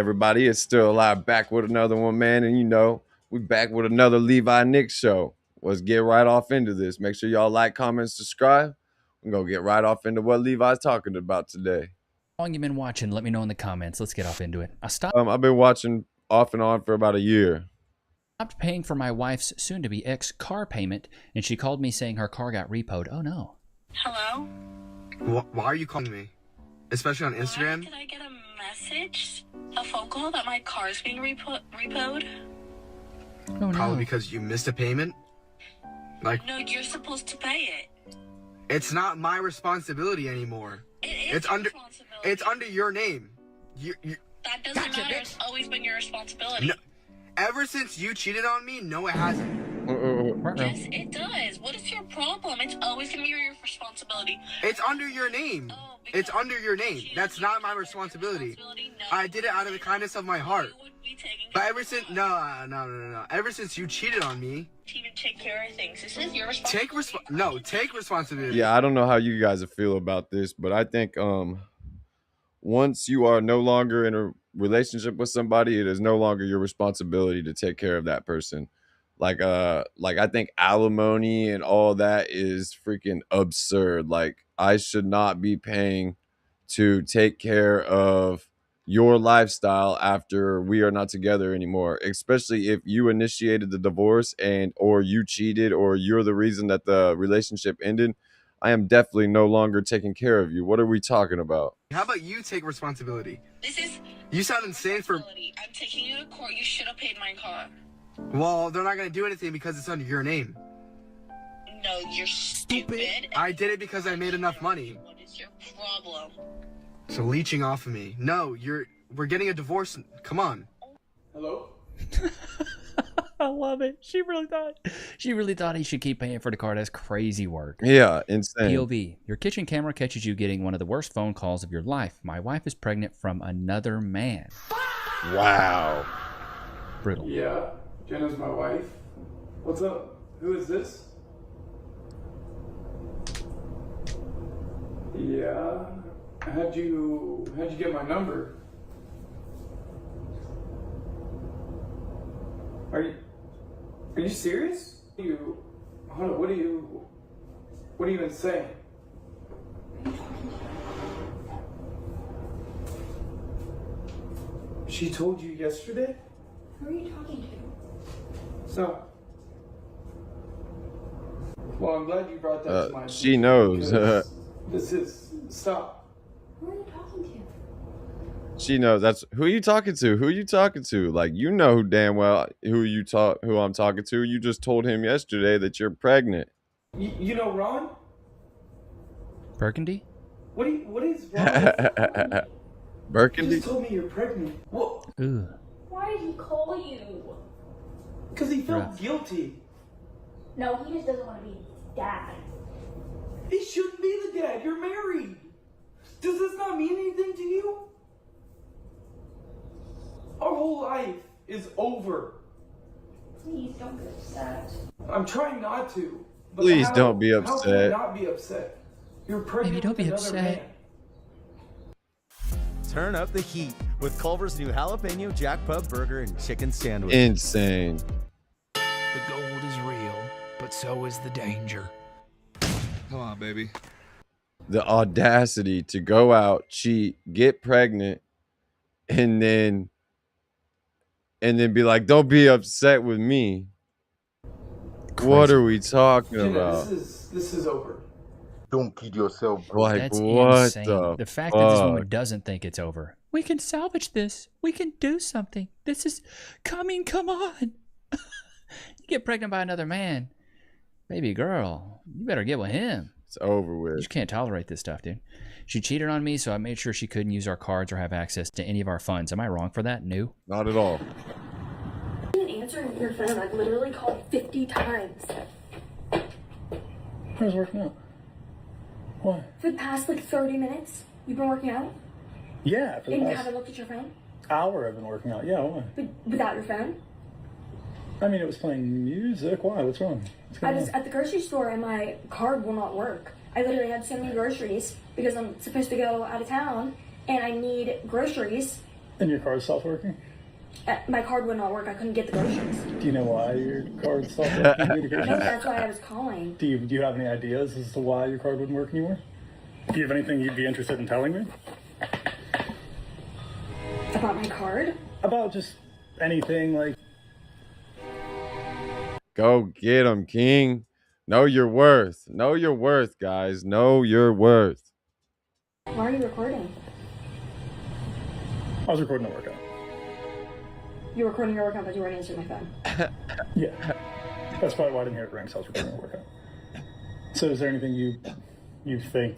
Everybody is still alive, back with another one, man. And you know, we back with another Levi Nick show. Let's get right off into this. Make sure y'all like, comment, subscribe. We're gonna get right off into what Levi's talking about today. How long you been watching? Let me know in the comments. Let's get off into it. I stopped I've been watching off and on for about a year. paying for my wife's soon-to-be ex car payment, and she called me saying her car got repoed. Oh no. Hello? Why are you calling me? Especially on Instagram? Why did I get a message? A phone call that my car's being repoed? Oh no. Probably because you missed a payment? Like, No, you're supposed to pay it. it's not my responsibility anymore. It's It's under responsibility. it's under your name. You That doesn't Gotcha, matter. bitch. It's always been your responsibility. No. Ever since you cheated on me, no it hasn't. Yes, it does. What is your problem? It's always gonna be your responsibility. It's under your name. Oh, It's because under your name. cheating That's on not you my is your responsibility. responsibility? No, I did it out of the kindness of my heart. You would be taking But care ever of since yourself. no. Ever since you cheated on me, To even take care of things. This is your responsibility. take responsibility. Yeah, I don't know how you guys feel about this, but I think once you are no longer in a relationship with somebody, it is no longer your responsibility to take care of that person. Like I think alimony and all that is freaking absurd. Like I should not be paying to take care of your lifestyle after we are not together anymore, especially if you initiated the divorce and or you cheated or you're the reason that the relationship ended. I am definitely no longer taking care of you. What are we talking about? How about you take responsibility? This is You sound insane for responsibility. I'm taking you to court. You should have paid my car. well, they're not gonna do anything because it's under your name. No, you're stupid. I did it because I made enough money. What is your problem? So leeching off of me. No, we're getting a divorce. Come on. Hello? I love it. She really thought he should keep paying for the car. That's crazy work. Yeah, insane. POV, your kitchen camera catches you getting one of the worst phone calls of your life. My wife is pregnant from another man. Wow. Brutal. Yeah, Jenna's my wife. What's up? Who is this? Yeah. How'd you get my number? Are you serious? Hold on, what are you even saying? She told you yesterday? Who are you talking to? So, well, I'm glad you brought that to my She attention knows. because this is stop. Who are you talking to? She knows. That's who you talking to. Who you talking to? Like you know damn well who I'm talking to. You just told him yesterday that you're pregnant. You know Ron? Burgundy? What is wrong with you? Burgundy. Just told me you're pregnant. Well, Ooh. Why did he call you? because he felt Rough. guilty. No, he just doesn't want to be dad. He shouldn't be the dad. You're married. Does this not mean anything to you? Our whole life is over. Please don't get upset. I'm trying not to. But Please don't be How can I upset. not be upset? You're pregnant Baby, don't with be another upset. man. Turn up the heat with Culver's new jalapeno jack pub burger and chicken sandwich. Insane. The gold is real, but so is the danger. Come on, baby. The audacity to go out, cheat, get pregnant, and then be like, "Don't be upset with me." What are we talking Jenna, about? this is over. Don't kid yourself, bro. Like That's what insane. the fact that this fuck? woman doesn't think it's over. We can salvage this. We can do something. This is coming. Come on. You get pregnant by another man. Baby girl, you better get with him. It's over You with. just can't tolerate this stuff, dude. She cheated on me, so I made sure she couldn't use our cards or have access to any of our funds. Am I wrong for that? No. Not at all. You didn't answer your phone. I've literally called 50 times. How's it working out? Why? For the past like 30 minutes, you've been working out? Yeah, for the And you past haven't looked at your phone? hour I've been working out. Yeah, why? But without your phone? I mean, it was playing music. Why? What's wrong? What's I going was at the grocery store and my card will not work. I literally had so many groceries because I'm supposed to go out of town and I need groceries And your card stopped working? My card would not work. I couldn't get the groceries. Do you know why your card stopped working? No, that's why I was calling. Do you have any ideas as to why your card wouldn't work anymore? Do you have anything you'd be interested in telling me? About my card? About just anything, like... Go get him, King. Know your worth. Know your worth, guys. Know your worth. Why are you recording? I was recording a workout. You were recording your workout, but you weren't answering my phone. Yeah. That's probably why I didn't hear it ring, so I was recording a workout. So is there anything you think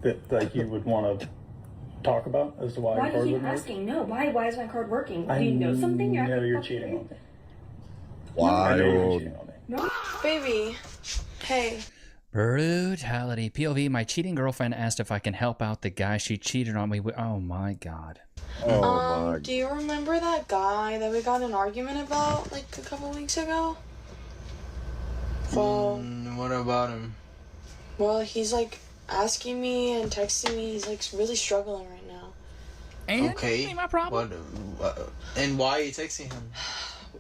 that like you would want to talk about as to why your Why do card you keep wouldn't work? asking? No, why is my card working? Do you know something? I know you're cheating on me. Wild. I know you're cheating on me. No. Baby, hey. Brutality. POV, my cheating girlfriend asked if I can help out the guy she cheated on me with. Oh my god. Oh my. Do you remember that guy that we got in an argument about like a couple weeks ago? Well, what about him? well, he's like asking me and texting me. He's like really struggling right now. And Okay. ain't my problem. And why are you texting him?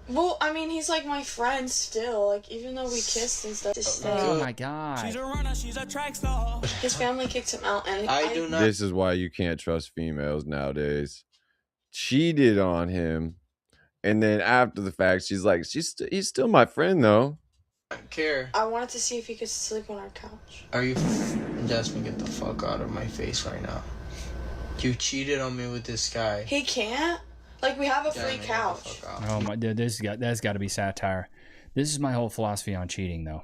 Well, I mean, he's like my friend still. Like, even though we kissed and stuff, just Oh my god. She's a runner, she's a track star. his family kicked him out, and I do not. This is why you can't trust females nowadays. Cheated on him, and then after the fact, she's like, he's still my friend though. care. I wanted to see if he could sleep on our couch. Are you, Jasmine? Get the fuck out of my face right now. You cheated on me with this guy. He can't. Like, we have a free Jasmine, couch. get the fuck out. Oh my, dude, that's got to be satire. This is my whole philosophy on cheating, though.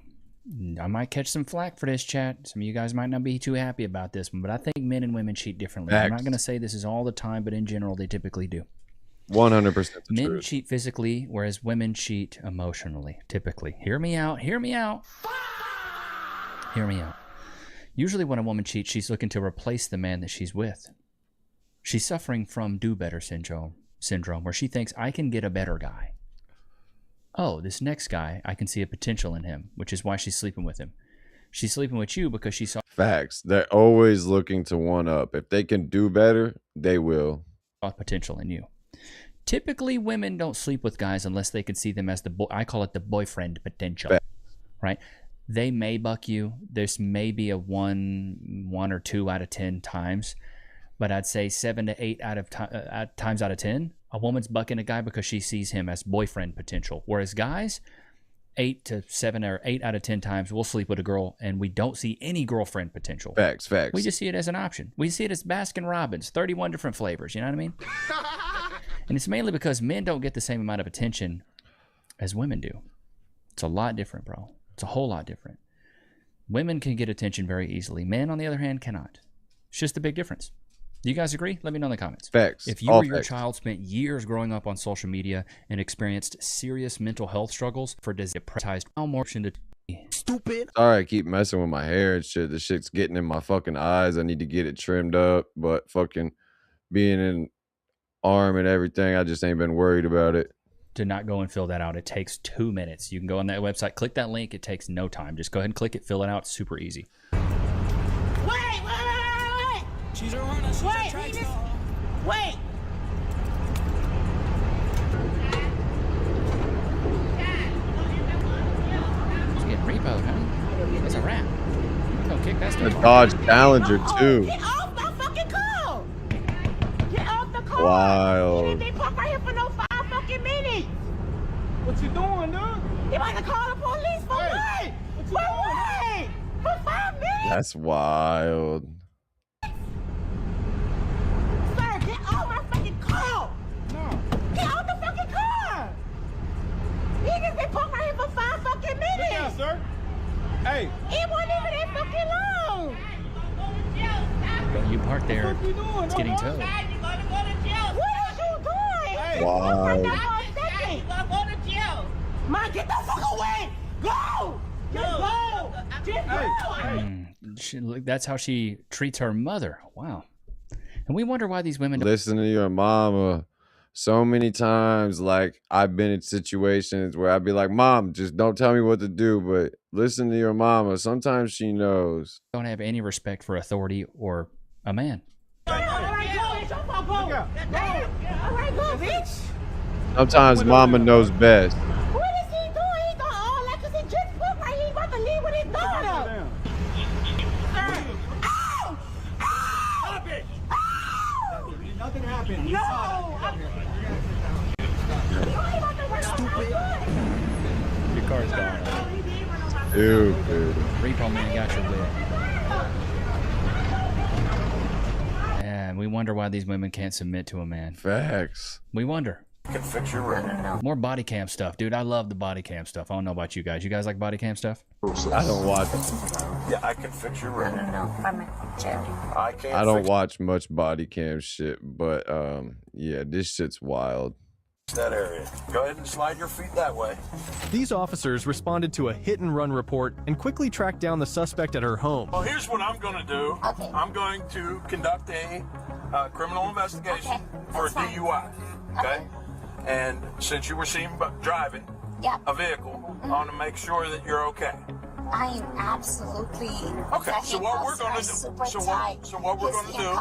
I might catch some flack for this, chat. Some of you guys might not be too happy about this one, but I think men and women cheat differently. I'm not going to say this is all the time, but in general, they typically do. 100%. Men cheat physically, whereas women cheat emotionally, typically. Hear me out. Hear me out. Hear me out. Usually when a woman cheats, she's looking to replace the man that she's with. She's suffering from do-better syndrome, where she thinks, I can get a better guy. Oh, this next guy, I can see a potential in him, which is why she's sleeping with him. She's sleeping with you because she saw Facts. They're always looking to one up. If they can do better, they will. potential in you. Typically, women don't sleep with guys unless they can see them as I call it the boyfriend potential, right? They may buck you. This may be a one or 2 out of 10 times, but I'd say 7 to 8 times out of 10, a woman's bucking a guy because she sees him as boyfriend potential. Whereas guys, 8 to 7 or 8 out of 10 times, we'll sleep with a girl and we don't see any girlfriend potential. Facts. We just see it as an option. We see it as Baskin Robbins, 31 different flavors. You know what I mean? And it's mainly because men don't get the same amount of attention as women do. It's a lot different, bro. It's a whole lot different. Women can get attention very easily. Men, on the other hand, cannot. It's just a big difference. Do you guys agree? Let me know in the comments. Facts. If you or your child spent years growing up on social media and experienced serious mental health struggles for depressed malmotion stupid. Sorry, I keep messing with my hair and shit. The shit's getting in my fucking eyes. I need to get it trimmed up, but fucking being in arm and everything, I just ain't been worried about it. to not go and fill that out. It takes 2 minutes. You can go on that website, click that link. It takes no time. Just go ahead and click it, fill it out. It's super easy. Wait! She's a runner, she's a track star. Wait! Just getting repoed, huh? That's a wrap. Don't kick that A stuff. Dodge Challenger, too. Get off the fucking car! Get off the car! Wild. You didn't be parked right here for no 5 fucking minutes! What you doing, dude? You about to call the police for what? What you doing? For 5 minutes? That's wild. Sir, get off my fucking car! No. Get off the fucking car! You just been parked right here for 5 fucking minutes! Look out, sir. Hey! It wasn't even that fucking long! But you parked there. It's getting towed. What is you doing? Hey, Wow. You gonna go to jail. Man, get the fuck away! Go! Just go! Just go! That's how she treats her mother. Wow. And we wonder why these women don't. Listen to your mama. So many times, like, I've been in situations where I'd be like, Mom, just don't tell me what to do, but listen to your mama. Sometimes she knows. Don't have any respect for authority or a man. All right, go. It's your fault. go. All right, go, bitch. Sometimes mama knows best. What is he doing? He doing all that because he just put right. He about to leave with his daughter. Ow! Ow! Stop it! Ow! Nothing happened. No! Stupid. Your car's gone. Stupid. Repo man got your whip. And we wonder why these women can't submit to a man. Facts. We wonder. Can fix your rent. More body cam stuff, dude. I love the body cam stuff. I don't know about you guys. You guys like body cam stuff? I don't watch. Yeah, I can fix your rent. I can't. I don't watch much body cam shit, but yeah, this shit's wild. That area. Go ahead and slide your feet that way. These officers responded to a hit-and-run report and quickly tracked down the suspect at her home. Well, here's what I'm going to do. Okay. I'm going to conduct a criminal investigation for a DUI. Okay? And since you were seen driving a vehicle, I want to make sure that you're okay. I am absolutely okay. So what we're going to do? So what we're going to do?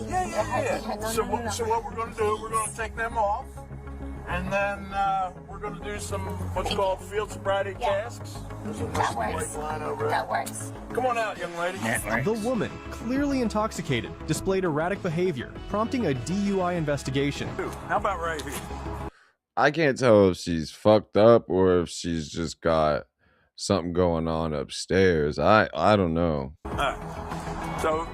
Yeah. So what we're going to do? We're going to take them off, and then we're going to do some what's called field sobriety tasks. That works. That works. Come on out, young lady. The woman, clearly intoxicated, displayed erratic behavior, prompting a DUI investigation. How about right here? I can't tell if she's fucked up or if she's just got something going on upstairs. I don't know. So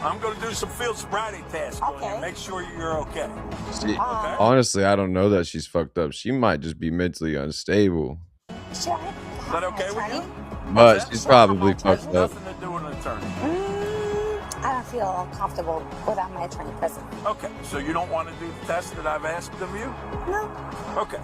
I'm going to do some field sobriety tests on you. Make sure you're okay. See, honestly, I don't know that she's fucked up. She might just be mentally unstable. Is that okay with you? But she's probably fucked up. Nothing to do with an attorney. I don't feel comfortable without my attorney present. Okay, so you don't want to do the test that I've asked of you? No. Okay.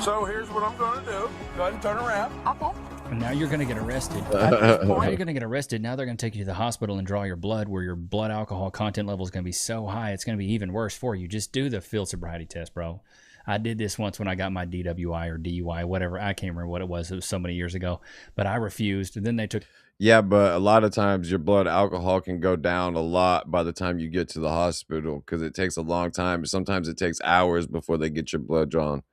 So here's what I'm going to do. Go ahead and turn around. Okay. And now you're going to get arrested. Now you're going to get arrested. Now they're going to take you to the hospital and draw your blood, where your blood alcohol content level is going to be so high, it's going to be even worse for you. Just do the field sobriety test, bro. I did this once when I got my DWI or DUI, whatever. I can't remember what it was. It was so many years ago. But I refused. And then they took... Yeah, but a lot of times your blood alcohol can go down a lot by the time you get to the hospital because it takes a long time. Sometimes it takes hours before they get your blood drawn.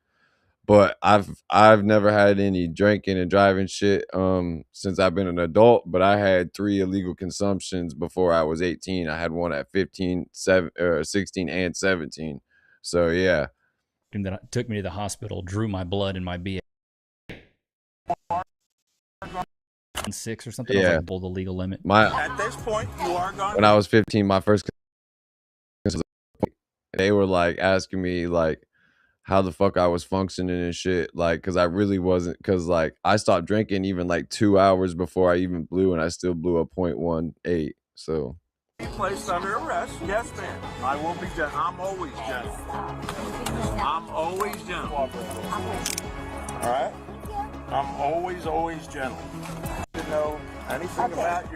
But I've never had any drinking and driving shit since I've been an adult. But I had 3 illegal consumptions before I was 18. I had one at 15, 16, and 17. So yeah. That took me to the hospital, drew my blood and my BA 6 or something. Yeah, I was like, pulled the legal limit. At this point, you are gone. When I was 15, my first, they were like asking me like how the fuck I was functioning and shit, like because I really wasn't, because like I stopped drinking even like 2 hours before I even blew, and I still blew a 0.18. So. Placed under arrest. Yes, ma'am. I will be gentle. I'm always gentle. I'm always gentle. All right? I'm always gentle. To know anything about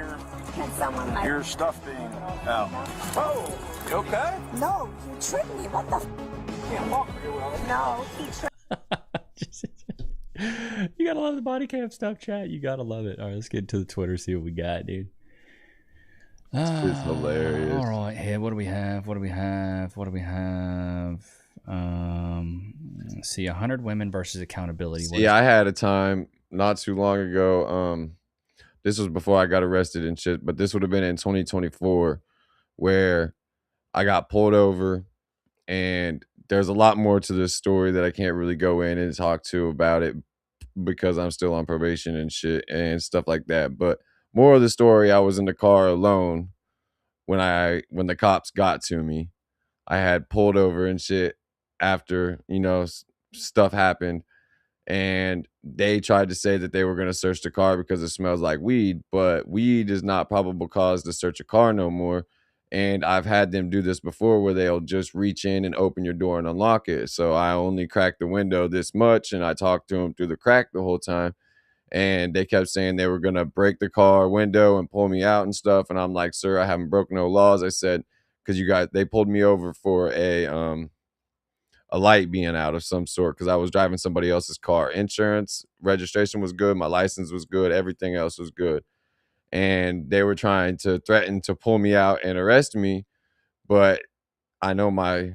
your stuff being out. Oh, you okay? No, you tricked me. What the Can't walk very well. No, he tricked. You gotta love the body cam stuff, chat. You gotta love it. All right, let's get into the Twitter, see what we got, dude. It's hilarious. All right, hey, what do we have? Let's see, 100 women versus accountability. Yeah, I had a time not too long ago. This was before I got arrested and shit, but this would have been in 2024 where I got pulled over, and there's a lot more to this story that I can't really go in and talk to about it because I'm still on probation and shit and stuff like that. But more of the story, I was in the car alone when the cops got to me. I had pulled over and shit after, stuff happened, and they tried to say that they were going to search the car because it smells like weed, but weed is not probable cause to search a car no more. And I've had them do this before where they'll just reach in and open your door and unlock it. So I only cracked the window this much, and I talked to them through the crack the whole time. And they kept saying they were going to break the car window and pull me out and stuff. And I'm like, sir, I haven't broken no laws. I said, because they pulled me over for a light being out of some sort because I was driving somebody else's car. Insurance, registration was good. My license was good. Everything else was good. And they were trying to threaten to pull me out and arrest me. But I know my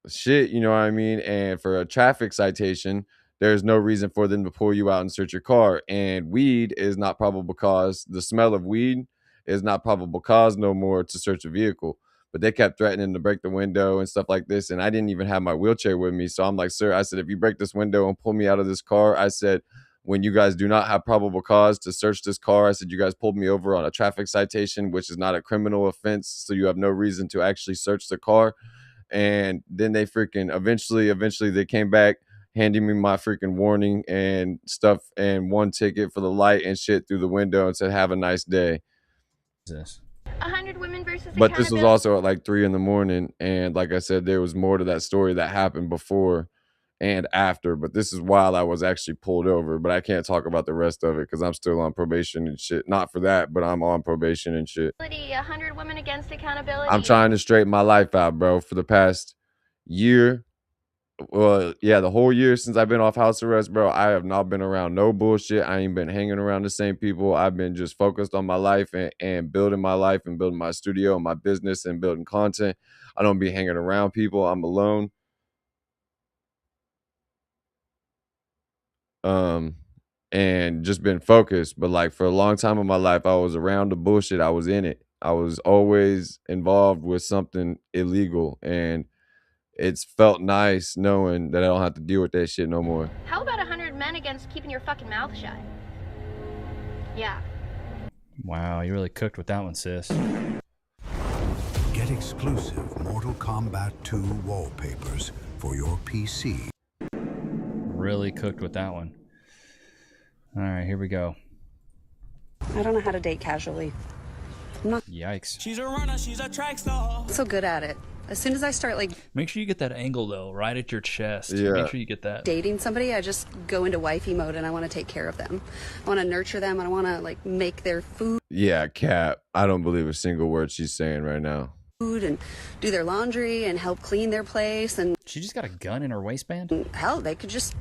shit, you know what I mean? And for a traffic citation, there's no reason for them to pull you out and search your car. And weed is not probable cause. The smell of weed is not probable cause no more to search a vehicle. But they kept threatening to break the window and stuff like this. And I didn't even have my wheelchair with me. So I'm like, sir, I said, if you break this window and pull me out of this car, I said, when you guys do not have probable cause to search this car, I said, you guys pulled me over on a traffic citation, which is not a criminal offense. So you have no reason to actually search the car. And then they freaking eventually they came back handing me my freaking warning and stuff and one ticket for the light and shit through the window and said, have a nice day. 100 women versus But this was also at like 3 a.m. and like I said, there was more to that story that happened before and after, but this is while I was actually pulled over. But I can't talk about the rest of it because I'm still on probation and shit. Not for that, but I'm on probation and shit. 100 women against accountability. I'm trying to straighten my life out, bro, for the past year. Well, yeah, the whole year since I've been off house arrest, bro, I have not been around no bullshit. I ain't been hanging around the same people. I've been just focused on my life and building my life and building my studio and my business and building content. I don't be hanging around people. I'm alone. And just been focused. But like for a long time in my life, I was around the bullshit. I was in it. I was always involved with something illegal, and it's felt nice knowing that I don't have to deal with that shit no more. How about 100 men against keeping your fucking mouth shut? Yeah. Wow, you really cooked with that one, sis. Get exclusive Mortal Kombat 2 wallpapers for your PC. Really cooked with that one. All right, here we go. I don't know how to date casually. I'm not. Yikes. She's a runner, she's a track star. So good at it. As soon as I start like make sure you get that angle though, right at your chest. Yeah. Make sure you get that. Dating somebody, I just go into wifey mode and I want to take care of them. I want to nurture them and I want to like make their food. Yeah, Cap. I don't believe a single word she's saying right now. And do their laundry and help clean their place. And she just got a gun in her waistband. Hell, they could just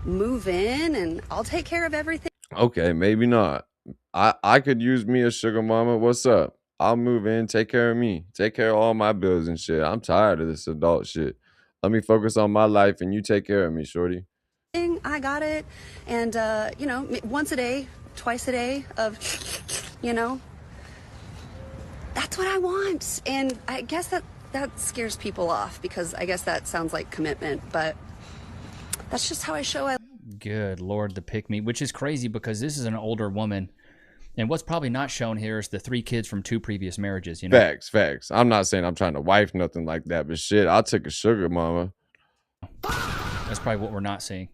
move in and I'll take care of everything. Okay, maybe not. I could use me a sugar mama. What's up? I'll move in, take care of me, take care of all my bills and shit. I'm tired of this adult shit. Let me focus on my life and you take care of me, shorty. I got it. And, you know, once a day, twice a day of, you know, that's what I want. And I guess that scares people off because I guess that sounds like commitment, but that's just how I show I. Good Lord, the pick me, which is crazy because this is an older woman. And what's probably not shown here is the 3 kids from 2 previous marriages, you know? Facts. I'm not saying I'm trying to wife nothing like that, but shit, I'll take a sugar mama. That's probably what we're not seeing.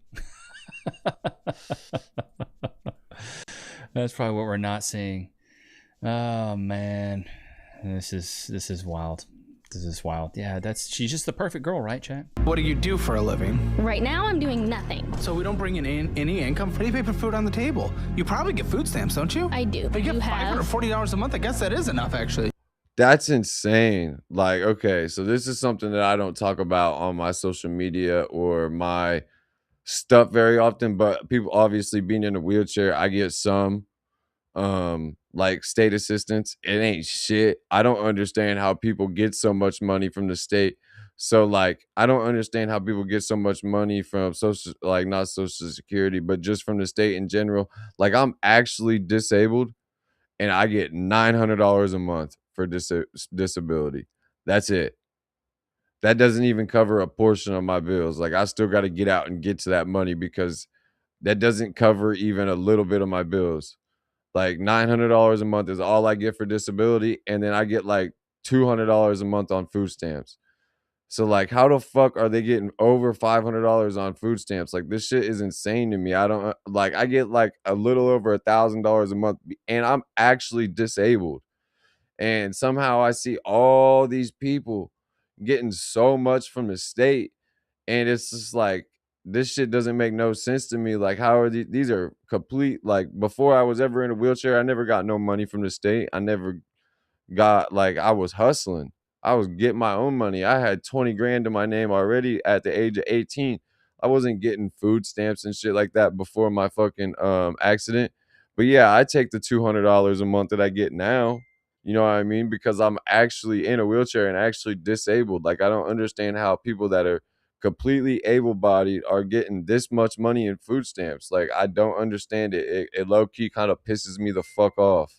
That's probably what we're not seeing. Oh man. This is wild. This is wild. Yeah, she's just the perfect girl, right, chat? What do you do for a living? Right now, I'm doing nothing. So we don't bring in any income? How do you pay for food on the table? You probably get food stamps, don't you? I do. But you get $540 a month. I guess that is enough, actually. That's insane. Like, okay, so this is something that I don't talk about on my social media or my stuff very often, but people obviously being in a wheelchair, I get some like state assistance. It ain't shit. I don't understand how people get so much money from the state. So like I don't understand how people get so much money from social, like not social security, but just from the state in general. Like I'm actually disabled and I get $900 a month for disability. That's it. That doesn't even cover a portion of my bills. Like I still got to get out and get to that money because that doesn't cover even a little bit of my bills. Like $900 a month is all I get for disability. And then I get like $200 a month on food stamps. So like, how the fuck are they getting over $500 on food stamps? Like this shit is insane to me. I don't like, I get like a little over $1,000 a month and I'm actually disabled. And somehow I see all these people getting so much from the state. And it's just like, this shit doesn't make no sense to me. Like, how are these are complete, like, before I was ever in a wheelchair, I never got no money from the state. I never got, like, I was hustling. I was getting my own money. I had 20 grand in my name already at the age of 18. I wasn't getting food stamps and shit like that before my fucking accident. But yeah, I take the $200 a month that I get now. You know what I mean? Because I'm actually in a wheelchair and actually disabled. Like, I don't understand how people that are completely able-bodied are getting this much money in food stamps. Like, I don't understand it. It low-key kind of pisses me the fuck off.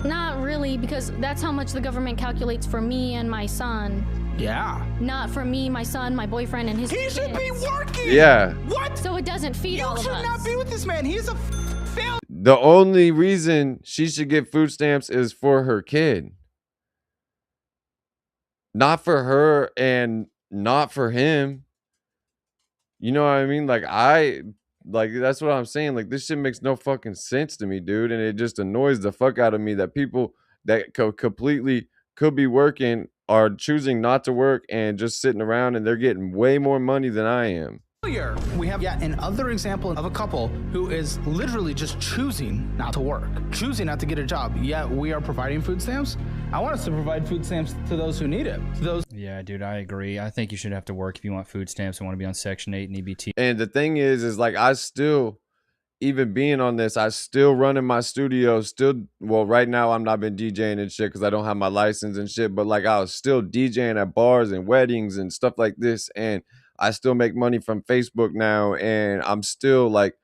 Not really, because that's how much the government calculates for me and my son. Yeah. Not for me, my son, my boyfriend, and his He kids. should be working. Yeah. What? So it doesn't feed all of us. You should not be with this man. He's a failure. The only reason she should get food stamps is for her kid. Not for her and not for him. You know what I mean? Like, that's what I'm saying. Like, this shit makes no fucking sense to me, dude. And it just annoys the fuck out of me that people that completely could be working are choosing not to work and just sitting around, and they're getting way more money than I am. We have yet another example of a couple who is literally just choosing not to work, choosing not to get a job, yet we are providing food stamps. I want us to provide food stamps to those who need it. To those. Yeah, dude, I agree. I think you should have to work if you want food stamps and want to be on Section 8 and EBT. And the thing is like, I still, even being on this, I still running my studio. Well, right now I'm not been DJing and shit because I don't have my license and shit. But like, I was still DJing at bars and weddings and stuff like this, and I still make money from Facebook now. And I'm still like,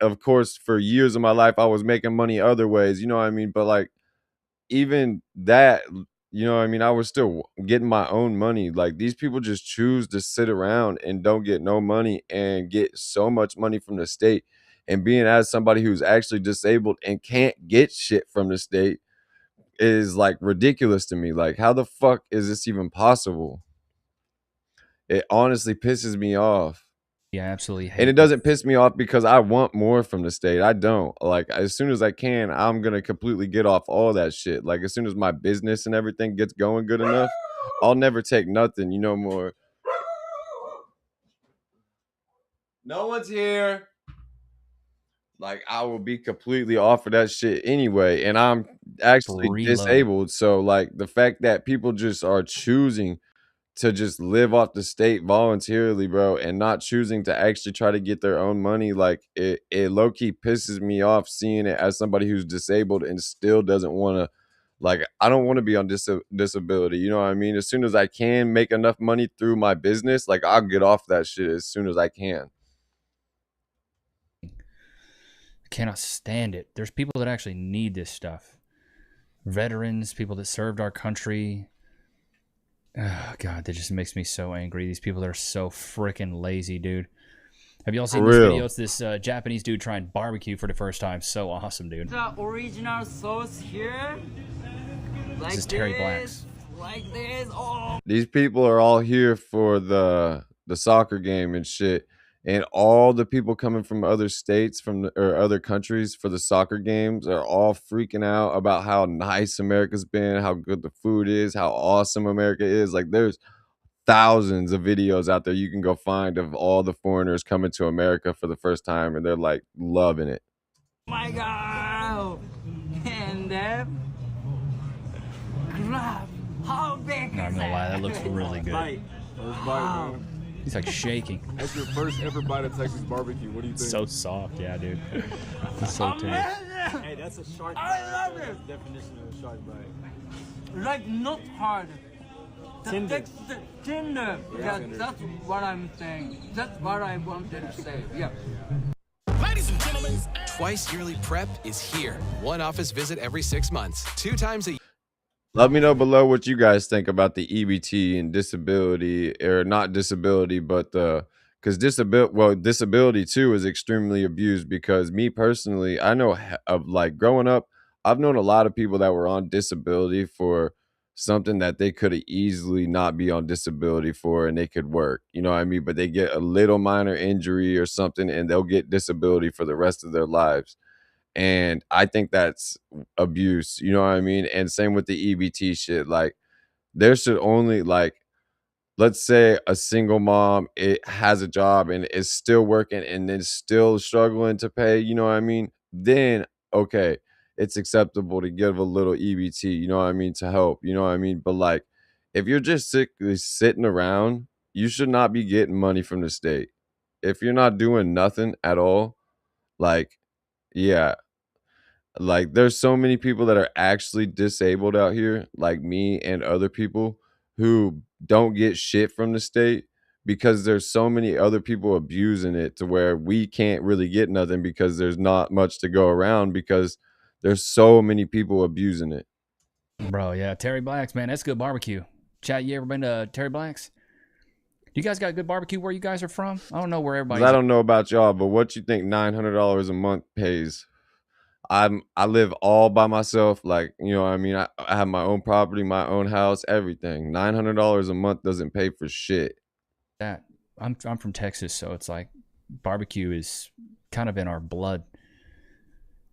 of course, for years of my life I was making money other ways. You know what I mean? But like, even that, you know what I mean, I was still getting my own money. Like, these people just choose to sit around and don't get no money and get so much money from the state. And being as somebody who's actually disabled and can't get shit from the state is like ridiculous to me. Like, how the fuck is this even possible? It honestly pisses me off. Yeah, absolutely. And it doesn't piss me off because I want more from the state. I don't. Like, as soon as I can, I'm going to completely get off all that shit. Like, as soon as my business and everything gets going good enough, I'll never take nothing, more. No one's here. Like, I will be completely off of that shit anyway. And I'm actually disabled. So, like, the fact that people just are choosing to just live off the state voluntarily, bro, and not choosing to actually try to get their own money, like, it low-key pisses me off seeing it as somebody who's disabled and still doesn't want to, like, I don't want to be on disability, you know what I mean? As soon as I can make enough money through my business, like, I'll get off that shit as soon as I can. I cannot stand it. There's people that actually need this stuff. Veterans, people that served our country. Oh, God, that just makes me so angry. These people that are so freaking lazy, dude. Have you all seen this video? It's this Japanese dude trying barbecue for the first time. So awesome, dude. The original sauce here. Like This is Terry Blacks. Like this. Oh. These people are all here for the soccer game and shit. And all the people coming from other states or other countries for the soccer games are all freaking out about how nice America's been, how good the food is, how awesome America is. Like, there's thousands of videos out there you can go find of all the foreigners coming to America for the first time, and they're like loving it. My God. And then grab. How big No, I'm gonna lie, that looks really good. First bite, man. He's like shaking. That's your first ever bite of Texas barbecue. What do you think? So soft, yeah, dude. It's so tender. Hey, that's a shark bite. I love it. Definition of a shark bite. Like, not hard. Tender. Tender. Yeah, tender. that's what I'm saying. That's what I wanted to say. Yeah. Ladies and gentlemen, Twice Yearly Prep is here. One office visit every 6 months, 2 times a year. Let me know below what you guys think about the EBT and disability, or not disability, but because disability too is extremely abused. Because me personally, I know of, like, growing up, I've known a lot of people that were on disability for something that they could have easily not be on disability for, and they could work, you know what I mean? But they get a little minor injury or something, and they'll get disability for the rest of their lives. And I think that's abuse, you know what I mean? And same with the EBT shit. Like, there should only, like, let's say a single mom, it has a job and is still working and then still struggling to pay, you know what I mean? Then, okay, it's acceptable to give a little EBT, you know what I mean, to help, you know what I mean? But like, if you're just sitting around, you should not be getting money from the state. If you're not doing nothing at all, like, yeah, Like, there's so many people that are actually disabled out here, like me and other people, who don't get shit from the state because there's so many other people abusing it to where we can't really get nothing because there's not much to go around because there's so many people abusing it. Bro, yeah, Terry Black's, man, that's good barbecue. Chat, you ever been to Terry Black's? You guys got good barbecue where you guys are from? I don't know where 'Cause everybody's I don't know about y'all, but what you think $900 a month pays? I live all by myself, like, you know what I mean? I have my own property, my own house, everything. $900 a month doesn't pay for shit. that. I'm from Texas, so it's like barbecue is kind of in our blood.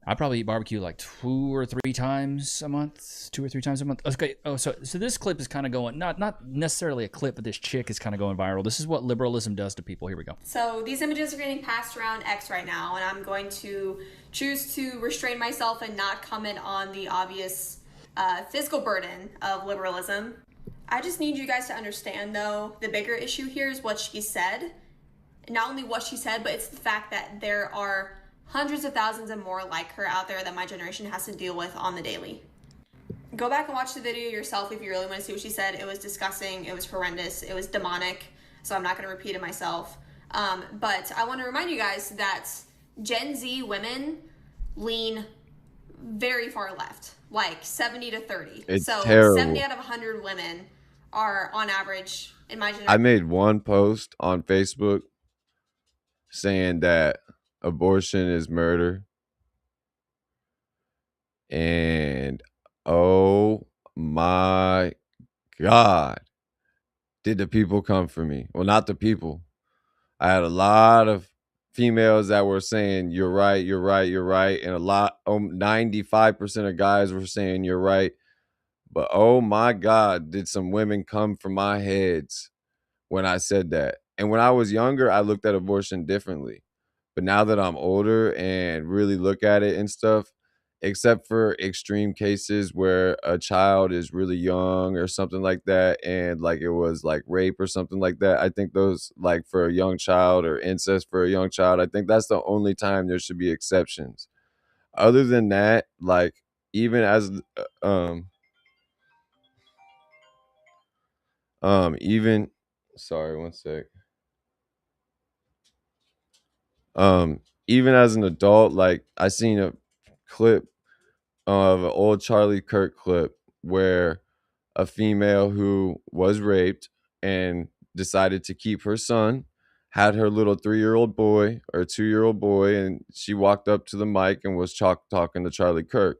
I probably eat barbecue like 2 or 3 times a month. Okay. Oh, so this clip is kind of going not necessarily a clip, but this chick is kind of going viral. This is what liberalism does to people. Here we go. So these images are getting passed around X right now, and I'm going to choose to restrain myself and not comment on the obvious physical burden of liberalism. I just need you guys to understand, though, the bigger issue here is what she said. Not only what she said, but it's the fact that there are hundreds of thousands and more like her out there that my generation has to deal with on the daily. Go back and watch the video yourself if you really want to see what she said. It was disgusting. It was horrendous. It was demonic. So I'm not going to repeat it myself. But I want to remind you guys that Gen Z women lean very far left, like 70 to 30. It's so terrible. 70 out of 100 women are on average in my generation. I made one post on Facebook saying that abortion is murder. And oh my God, did the people come for me? Well, not the people. I had a lot of females that were saying, you're right, you're right, you're right. And 95% of guys were saying, you're right. But oh my God, did some women come for my heads when I said that. And when I was younger, I looked at abortion differently. But now that I'm older and really look at it and stuff, except for extreme cases where a child is really young or something like that, and like it was like rape or something like that, I think those, like for a young child or incest for a young child, I think that's the only time there should be exceptions. Other than that, like even as even sorry, one sec. Even as an adult, like I seen a clip of an old Charlie Kirk clip where a female who was raped and decided to keep her son had her little 3-year-old boy or 2-year-old boy, and she walked up to the mic and was talking to Charlie Kirk.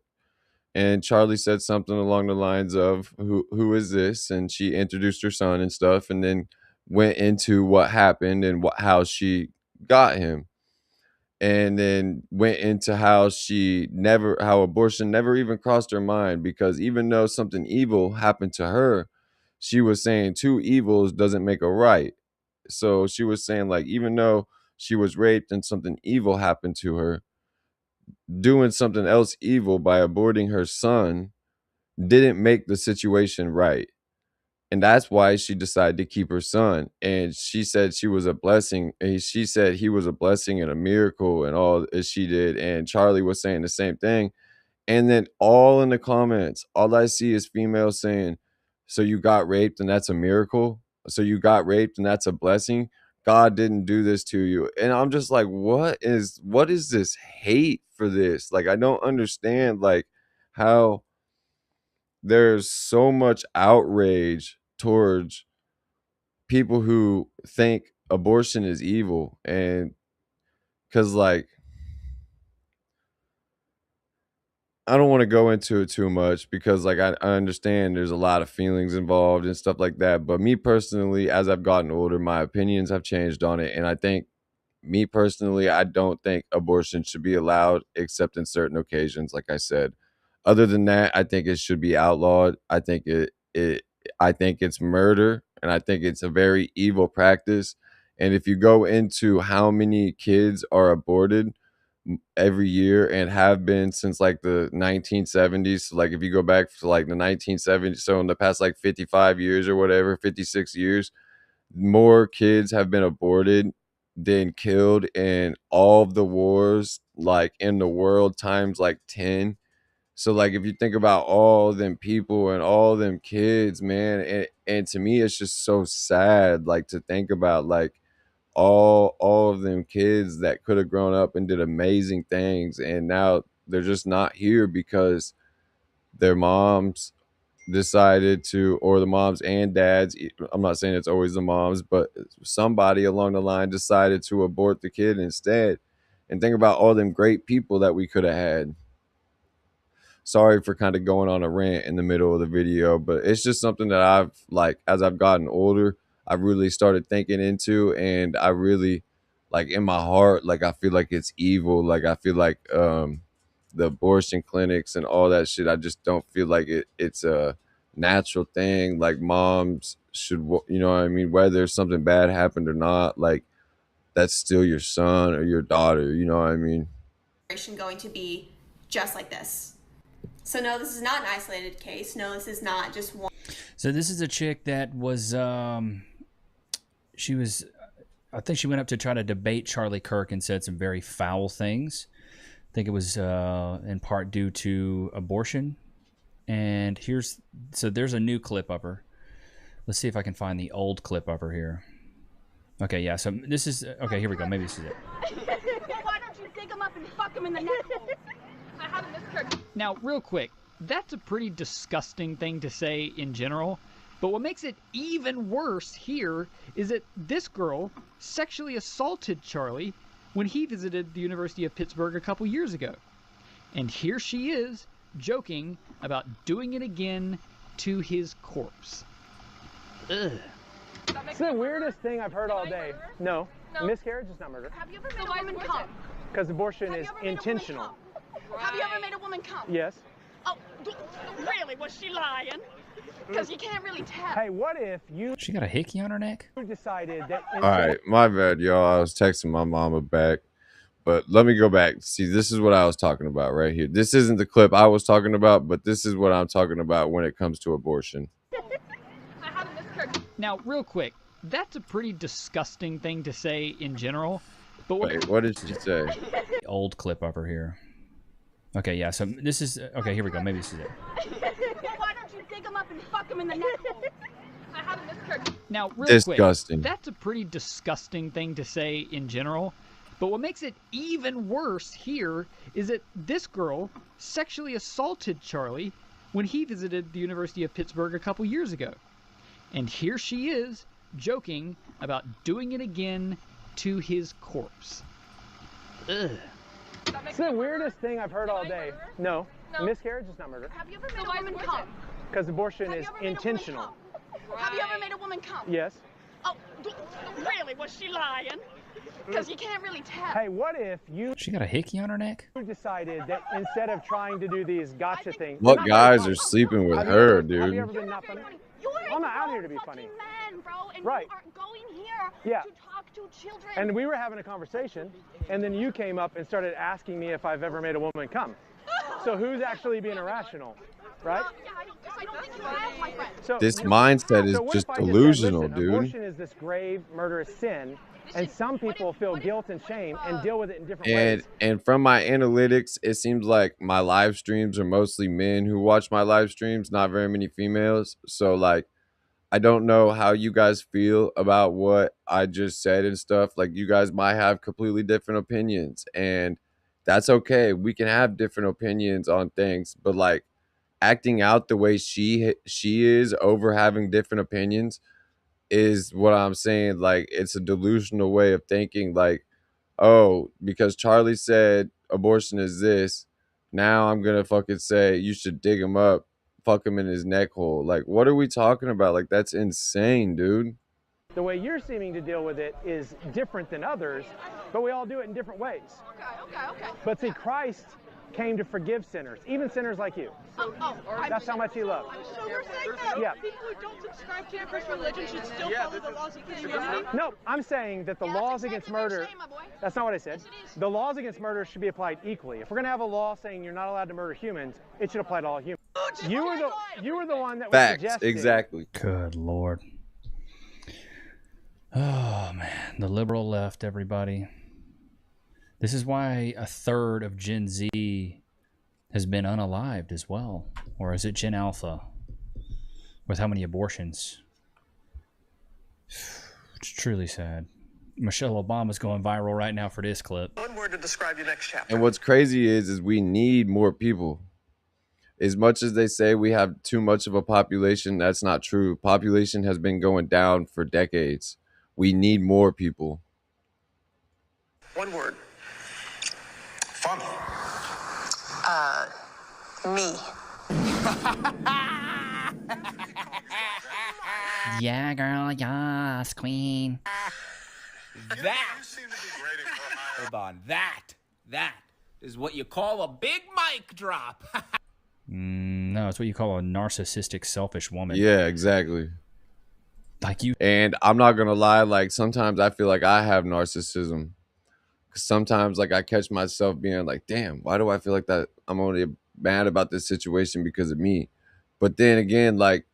And Charlie said something along the lines of, who is this? And she introduced her son and stuff, and then went into what happened and how she got him. And then went into how abortion never even crossed her mind, because even though something evil happened to her, she was saying 2 evils doesn't make a right. So she was saying, like, even though she was raped and something evil happened to her, doing something else evil by aborting her son didn't make the situation right. And that's why she decided to keep her son. And she said she was a blessing. And she said he was a blessing and a miracle and all as she did. And Charlie was saying the same thing. And then all in the comments, all I see is females saying, so you got raped and that's a miracle? So you got raped and that's a blessing? God didn't do this to you. And I'm just like, what is this hate for this? Like, I don't understand, like, how there's so much outrage towards people who think abortion is evil. And because, like, I don't want to go into it too much because, like, I understand there's a lot of feelings involved and stuff like that. But me personally, as I've gotten older, my opinions have changed on it. And I think, me personally, I don't think abortion should be allowed except in certain occasions, like I said. Other than that, I think it should be outlawed. I think I think it's murder, and I think it's a very evil practice. And if you go into how many kids are aborted every year and have been since like the 1970s, so like if you go back to like the 1970s, so in the past like 55 years or whatever, 56 years, more kids have been aborted than killed in all of the wars like in the world times like 10. So like if you think about all them people and all them kids, man, and to me it's just so sad like to think about like all of them kids that could have grown up and did amazing things, and now they're just not here because their moms decided to, or the moms and dads, I'm not saying it's always the moms, but somebody along the line decided to abort the kid instead. And think about all them great people that we could have had. Sorry for kind of going on a rant in the middle of the video, but it's just something that I've like, as I've gotten older, I've really started thinking into, and I really like in my heart, like I feel like it's evil. Like I feel like the abortion clinics and all that shit, I just don't feel like it's a natural thing. Like moms should, you know what I mean, whether something bad happened or not, like that's still your son or your daughter, you know what I mean? Going to be just like this. So no, this is not an isolated case. No, this is not just one. So this is a chick that was, she was, I think she went up to try to debate Charlie Kirk and said some very foul things. I think it was in part due to abortion. And so there's a new clip of her. Let's see if I can find the old clip of her here. Okay, yeah, so this is, okay, here we go. Maybe this is it. Why don't you dig him up and fuck him in the neck hole? I had a miscarriage. Now, real quick, that's a pretty disgusting thing to say in general, but what makes it even worse here is that this girl sexually assaulted Charlie when he visited the University of Pittsburgh a couple years ago. And here she is, joking about doing it again to his corpse. Ugh. It's the weirdest thing I've heard all day. No, miscarriage is not murder. Have you ever made a woman come? Because abortion is intentional. Have you ever made a woman come? Yes. Oh, really? Was she lying? Because you can't really tell. Hey, what if you... She got a hickey on her neck? ...decided that... All right, my bad, y'all. I was texting my mama back. But let me go back. See, this is what I was talking about right here. This isn't the clip I was talking about, but this is what I'm talking about when it comes to abortion. Now, real quick, that's a pretty disgusting thing to say in general, but wait, what did she say? The old clip of her here. Okay, yeah, so this is, okay, here we go. Maybe this is it. Why don't you dig him up and fuck him in the neck hole? I had a miscarriage. Now, real disgusting. Quick, that's a pretty disgusting thing to say in general, but what makes it even worse here is that this girl sexually assaulted Charlie when he visited the University of Pittsburgh a couple years ago. And here she is, joking about doing it again to his corpse. Ugh. It's the weirdest thing I've heard all day. No, miscarriage is not murder. Have you ever made a woman come? Because abortion is intentional. Have you ever made a woman come? Yes. Oh, really? Was she lying? Because you can't really tell. Hey, what if you... She got a hickey on her neck? ...decided that instead of trying to do these gotcha things... What guys are sleeping with her, dude? Have you ever been not funny? I'm not out here to be funny. Man, bro, and right. You aren't going here to talk to children. And we were having a conversation, and then you came up and started asking me if I've ever made a woman come. So who's actually being irrational, right? Yeah, I don't think you have, my friend. So, this mindset is just delusional, listen, dude. Abortion is this grave, murderous sin, and some people feel guilt and shame and deal with it in different ways. And from my analytics, it seems like my live streams are mostly men who watch my live streams, not very many females. So like, I don't know how you guys feel about what I just said and stuff. Like you guys might have completely different opinions, and that's okay. We can have different opinions on things, but like acting out the way she is over having different opinions is what I'm saying. Like it's a delusional way of thinking. Like, oh, because Charlie said abortion is this, now I'm gonna fucking say you should dig him up, fuck him in his neck hole. Like, what are we talking about? Like, that's insane, dude. The way you're seeming to deal with it is different than others, but we all do it in different ways. Okay. But see, Christ came to forgive sinners, even sinners like you. That's how much he loved. So you're saying that yeah. people who don't subscribe to Amber's religion should still follow the laws of Christianity? No, I'm saying that the laws against murder, that's not what I said. The laws against murder should be applied equally. If we're going to have a law saying you're not allowed to murder humans, it should apply to all humans. You were the one that was Facts, suggesting. exactly. Good Lord. Oh, man. The liberal left, everybody. This is why a third of Gen Z has been unalived as well. Or is it Gen Alpha? With how many abortions? It's truly sad. Michelle Obama's going viral right now for this clip. One word to describe your next chapter. And what's crazy is we need more people. As much as they say we have too much of a population, that's not true. Population has been going down for decades. We need more people. One word. Fun. Me. Yeah, girl, yes, queen. Hold on. That is what you call a big mic drop. No, it's what you call a narcissistic, selfish woman. Yeah, exactly. Like you. And I'm not gonna lie, like sometimes I feel like I have narcissism. Cause sometimes like I catch myself being like, damn, why do I feel like that I'm only mad about this situation because of me? But then again, like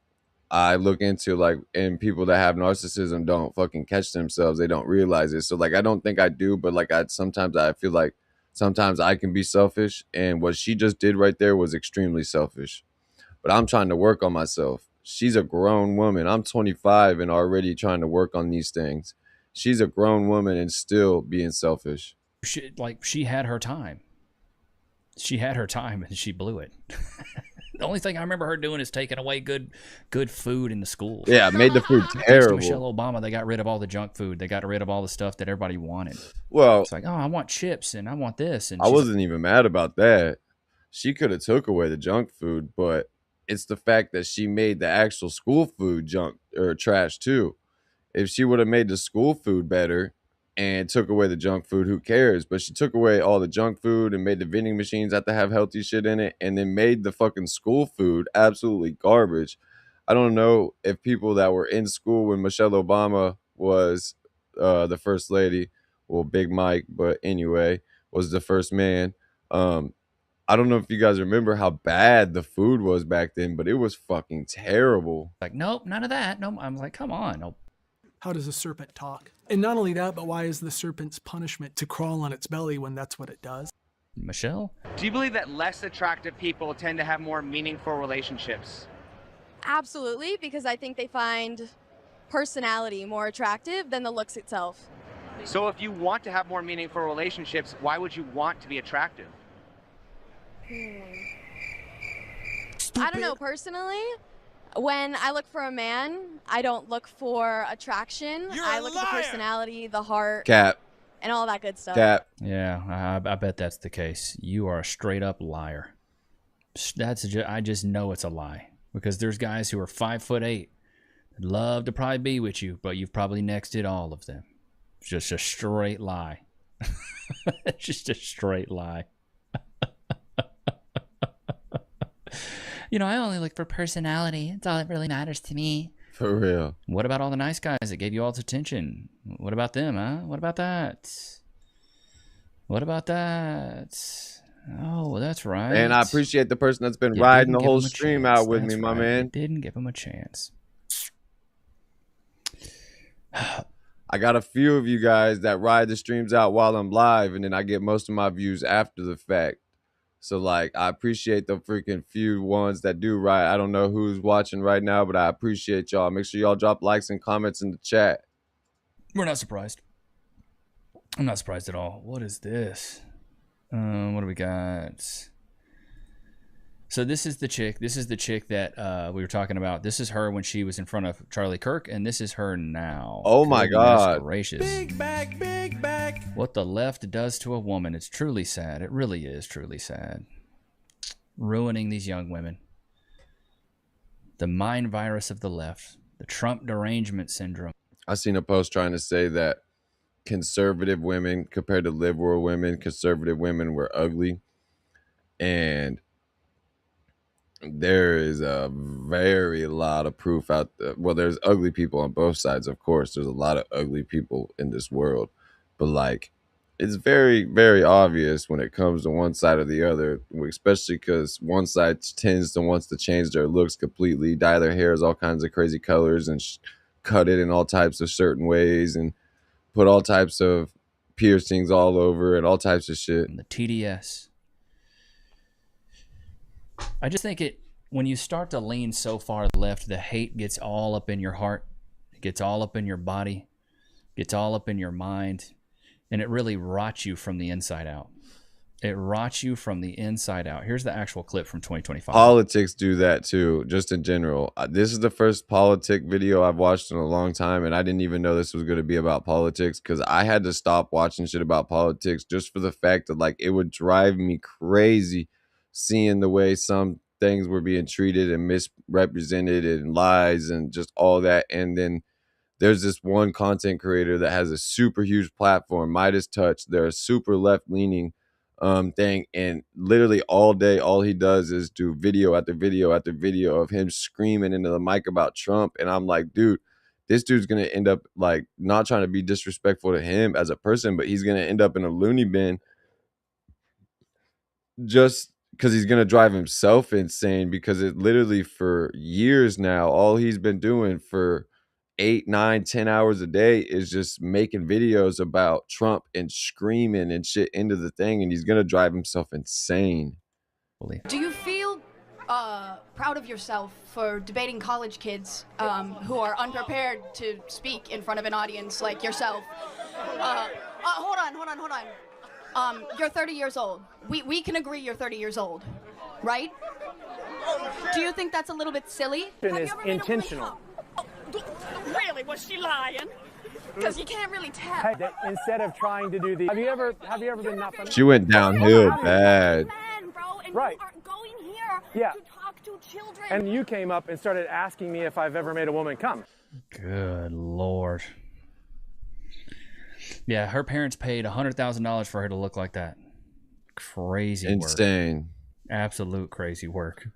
I look into like, and people that have narcissism don't fucking catch themselves. They don't realize it. So like, I don't think I do, but like sometimes I feel like sometimes I can be selfish. And what she just did right there was extremely selfish. But I'm trying to work on myself. She's a grown woman. I'm 25 and already trying to work on these things. She's a grown woman and still being selfish. She had her time. She had her time and she blew it. The only thing I remember her doing is taking away good food in the schools. Yeah, made the food terrible. Michelle Obama, they got rid of all the junk food. They got rid of all the stuff that everybody wanted. Well, it's like, oh, I want chips and I want this. And I wasn't even mad about that. She could have took away the junk food, but it's the fact that she made the actual school food junk or trash too. If she would have made the school food better and took away the junk food, who cares? But she took away all the junk food and made the vending machines have to have healthy shit in it, and then made the fucking school food absolutely garbage. I don't know if people that were in school when Michelle Obama was the first lady, well, Big Mike, but anyway, was the first man. I don't know if you guys remember how bad the food was back then, but it was fucking terrible. Like, nope, none of that. No, I'm like, come on. Nope. How does a serpent talk? And not only that, but why is the serpent's punishment to crawl on its belly when that's what it does? Michelle? Do you believe that less attractive people tend to have more meaningful relationships? Absolutely, because I think they find personality more attractive than the looks itself. So if you want to have more meaningful relationships, why would you want to be attractive? I don't know, personally, when I look for a man, I don't look for attraction. I look at the personality, the heart, Cap, and all that good stuff. Cap. Yeah, I bet that's the case. You are a straight up liar. I just know it's a lie because there's guys who are 5'8", that love to probably be with you, but you've probably nexted all of them. It's just a straight lie. It's just a straight lie. You know, I only look for personality. It's all that really matters to me. For real. What about all the nice guys that gave you all this attention? What about them, huh? What about that? What about that? Oh, that's right. And I appreciate the person that's been riding the whole stream out with me, my man. Didn't give him a chance. I got a few of you guys that ride the streams out while I'm live, and then I get most of my views after the fact. So, like, I appreciate the freaking few ones that do ride. I don't know who's watching right now, but I appreciate y'all. Make sure y'all drop likes and comments in the chat. We're not surprised. I'm not surprised at all. What is this? What do we got? So this is the chick. This is the chick that we were talking about. This is her when she was in front of Charlie Kirk, and this is her now. Oh my God! Gracious! Big back. What the left does to a woman, it's truly sad. It really is truly sad. Ruining these young women. The mind virus of the left. The Trump derangement syndrome. I seen a post trying to say that conservative women compared to liberal women, conservative women were ugly, and there is a very lot of proof out there. Well, there's ugly people on both sides, of course. There's a lot of ugly people in this world. But, like, it's very, very obvious when it comes to one side or the other, especially because one side tends to wants to change their looks completely, dye their hairs all kinds of crazy colors and cut it in all types of certain ways and put all types of piercings all over and all types of shit. And the TDS. I just think when you start to lean so far left, the hate gets all up in your heart, it gets all up in your body, gets all up in your mind, and it really rots you from the inside out. It rots you from the inside out. Here's the actual clip from 2025. Politics do that too, just in general. This is the first politic video I've watched in a long time, and I didn't even know this was going to be about politics because I had to stop watching shit about politics just for the fact that like it would drive me crazy seeing the way some things were being treated and misrepresented and lies and just all that. And then there's this one content creator that has a super huge platform, Midas Touch. They're a super left-leaning thing, and literally all day all he does is do video after video after video of him screaming into the mic about Trump. And I'm like, dude, this dude's gonna end up like not trying to be disrespectful to him as a person, but he's gonna end up in a loony bin just because he's gonna drive himself insane, because it literally for years now all he's been doing for 8, 9, 10 hours a day is just making videos about Trump and screaming and shit into the thing, and he's gonna drive himself insane. Do you feel proud of yourself for debating college kids who are unprepared to speak in front of an audience like yourself? Hold on. You're 30 years old. We can agree you're 30 years old, right? Do you think that's a little bit silly? It is intentional. Really? Was she lying? Because you can't really tell. Hey, instead of trying to do the, have you ever been not funny? She went downhill bad. Right. Yeah. To talk to children. And you came up and started asking me if I've ever made a woman come. Good Lord. Yeah, her parents paid $100,000 for her to look like that. Crazy work. Insane. Absolute crazy work.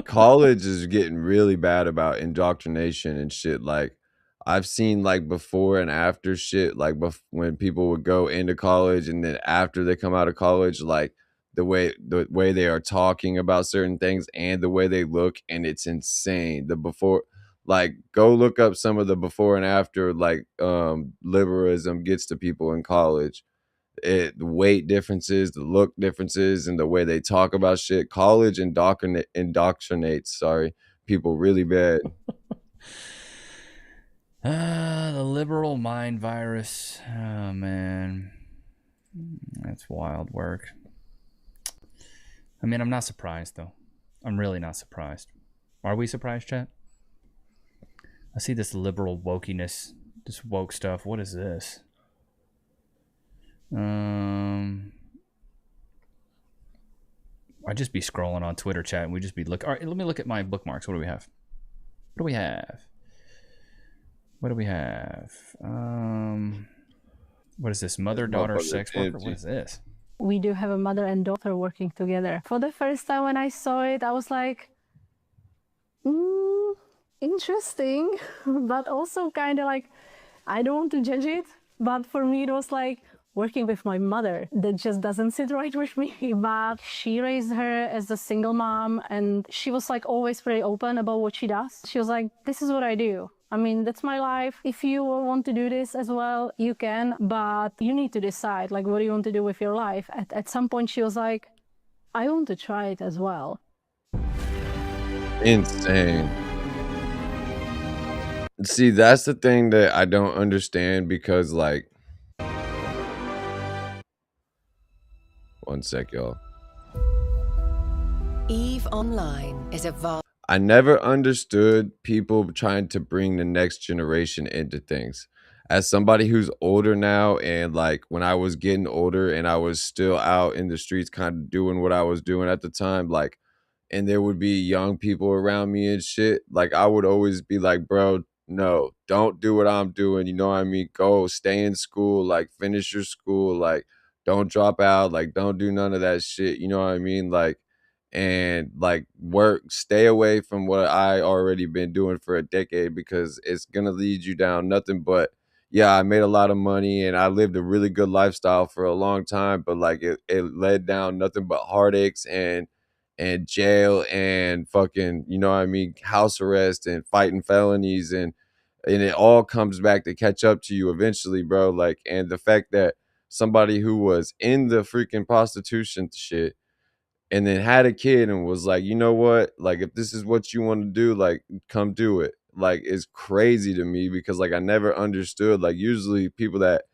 College is getting really bad about indoctrination and shit. Like I've seen like before and after shit, like when people would go into college and then after they come out of college, like the way they are talking about certain things and the way they look, and it's insane. The before, like go look up some of the before and after like liberalism gets to people in college. The weight differences, the look differences, and the way they talk about shit. College indoctrinates people really bad. The liberal mind virus. Oh man, that's wild work. I mean, I'm not surprised though. I'm really not surprised. Are we surprised, chat? I see this liberal wokeness, this woke stuff. What is this? I just be scrolling on Twitter chat and we just be look. All right, let me look at my bookmarks. What do we have? What do we have? What do we have? What is this? Mother-daughter sex worker? What is this? We do have a mother and daughter working together. For the first time when I saw it, I was like, interesting, but also kind of like, I don't want to judge it. But for me, it was like, working with my mother, that just doesn't sit right with me. But she raised her as a single mom, and she was like always very open about what she does. She was like, this is what I do. I mean, that's my life. If you want to do this as well, you can, but you need to decide, like, what do you want to do with your life? At some point, she was like, I want to try it as well. Insane. See, that's the thing that I don't understand, because like, one sec, y'all. EVE Online is a I never understood people trying to bring the next generation into things. As somebody who's older now, and like when I was getting older and I was still out in the streets kind of doing what I was doing at the time, like, and there would be young people around me and shit, like I would always be like, bro, no, don't do what I'm doing. You know what I mean? Go stay in school, like finish your school, like don't drop out, like don't do none of that shit. You know what I mean? Like, and like work, stay away from what I already been doing for a decade, because it's gonna lead you down nothing but, yeah, I made a lot of money and I lived a really good lifestyle for a long time, but like it led down nothing but heartaches and jail and fucking, you know what I mean, house arrest and fighting felonies and and it all comes back to catch up to you eventually, bro. Like, and the fact that somebody who was in the freaking prostitution shit and then had a kid and was like, you know what, like, if this is what you want to do, like, come do it, like, is crazy to me, because like I never understood, like, usually people that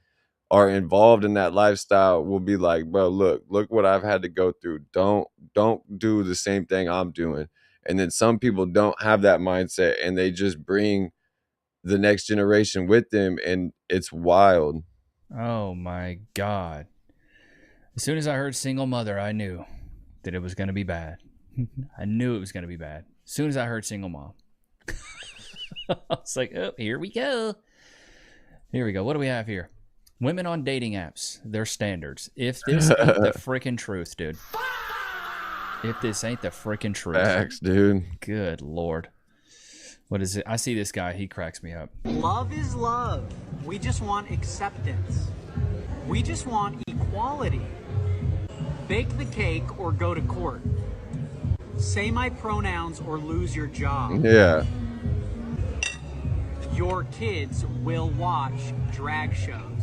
are involved in that lifestyle will be like, bro, look what I've had to go through, don't do the same thing I'm doing. And then some people don't have that mindset and they just bring the next generation with them, and it's wild. Oh my God. As soon as I heard single mother, I knew that it was going to be bad. I knew it was going to be bad. As soon as I heard single mom. I was like, oh, here we go. Here we go. What do we have here? Women on dating apps, their standards. If this ain't the freaking truth, dude. If this ain't the freaking truth. Facts, dude. Good Lord. What is it? I see this guy. He cracks me up. Love is love. We just want acceptance. We just want equality. Bake the cake or go to court. Say my pronouns or lose your job. Yeah. Your kids will watch drag shows.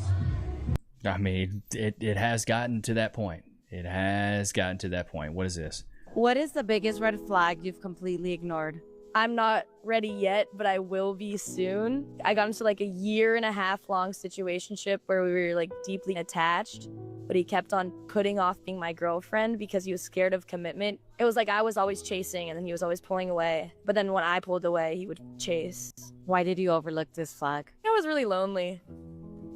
I mean, it has gotten to that point. It has gotten to that point. What is this? What is the biggest red flag you've completely ignored? I'm not ready yet, but I will be soon. I got into like a 1.5-year long situationship where we were like deeply attached, but he kept on putting off being my girlfriend because he was scared of commitment. It was like I was always chasing and then he was always pulling away. But then when I pulled away, he would chase. Why did you overlook this flag? I was really lonely.